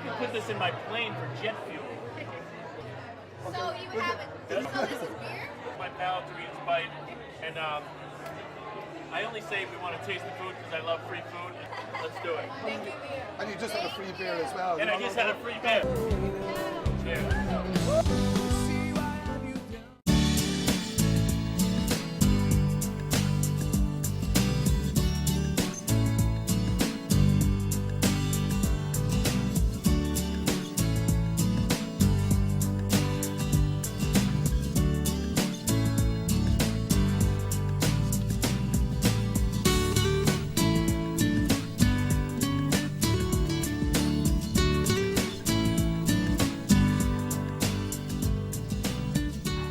can put this in my plane for jet fuel. So you have it. So this is beer? My pal Therese Bite, and I only say we want to taste the food because I love free food. Let's do it. Thank you, beer. And you just had a free beer as well. And I just had a free beer. Cheers.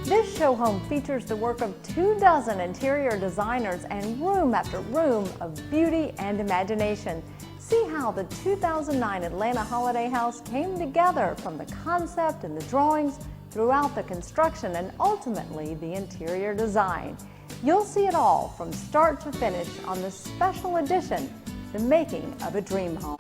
This show home features the work of 24 interior designers and room after room of beauty and imagination. See how the 2009 Atlanta Holiday House came together from the concept and the drawings throughout the construction and ultimately the interior design. You'll see it all from start to finish on this special edition, The Making of a Dream Home.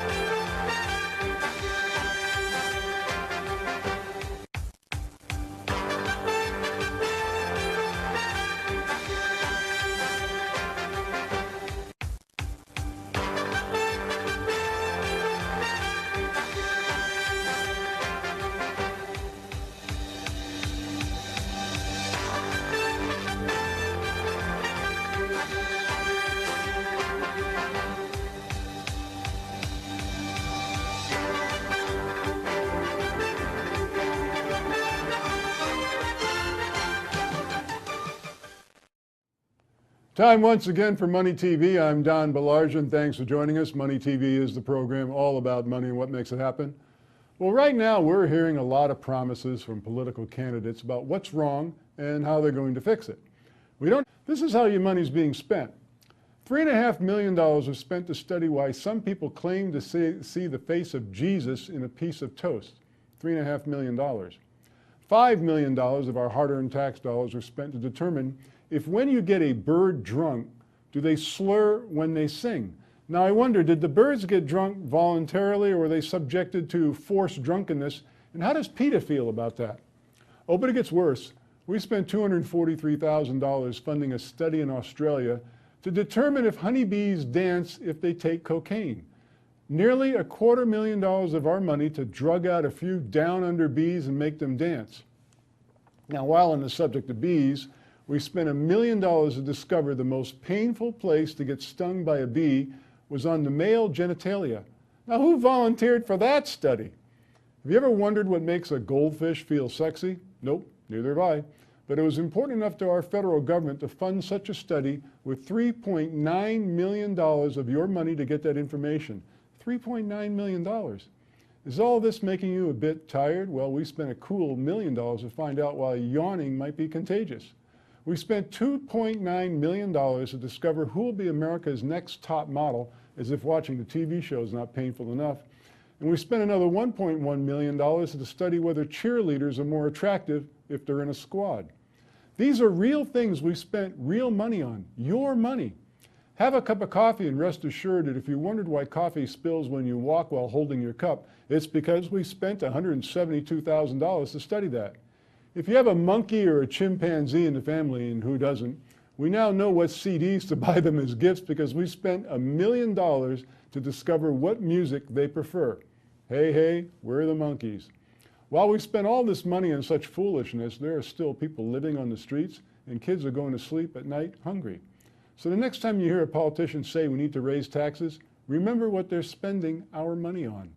Time once again for Money TV. I'm Don Balarjian. Thanks for joining us. Money TV is the program all about money and what makes it happen. Well, right now we're hearing a lot of promises from political candidates about what's wrong and how they're going to fix it. This is how your money's being spent. $3.5 million was spent to study why some people claim to see the face of Jesus in a piece of toast. $3.5 million. $5 million of our hard-earned tax dollars were spent to determine if when you get a bird drunk, do they slur when they sing? Now I wonder, did the birds get drunk voluntarily or were they subjected to forced drunkenness? And how does PETA feel about that? Oh, but it gets worse. We spent $243,000 funding a study in Australia to determine if honeybees dance if they take cocaine. Nearly $250,000 of our money to drug out a few down-under bees and make them dance. Now, while on the subject of bees, we spent $1 million to discover the most painful place to get stung by a bee was on the male genitalia. Now, who volunteered for that study? Have you ever wondered what makes a goldfish feel sexy? Nope, neither have I. But it was important enough to our federal government to fund such a study with $3.9 million of your money to get that information. $3.9 million. Is all this making you a bit tired? Well, we spent a cool $1 million to find out why yawning might be contagious. We spent $2.9 million to discover who will be America's next top model, as if watching the TV show is not painful enough. And we spent another $1.1 million to study whether cheerleaders are more attractive if they're in a squad. These are real things we spent real money on, your money. Have a cup of coffee and rest assured that if you wondered why coffee spills when you walk while holding your cup, it's because we spent $172,000 to study that. If you have a monkey or a chimpanzee in the family, and who doesn't, we now know what CDs to buy them as gifts because we spent $1 million to discover what music they prefer. Hey, hey, we're the monkeys. While we spent all this money on such foolishness, there are still people living on the streets and kids are going to sleep at night hungry. So the next time you hear a politician say we need to raise taxes, remember what they're spending our money on.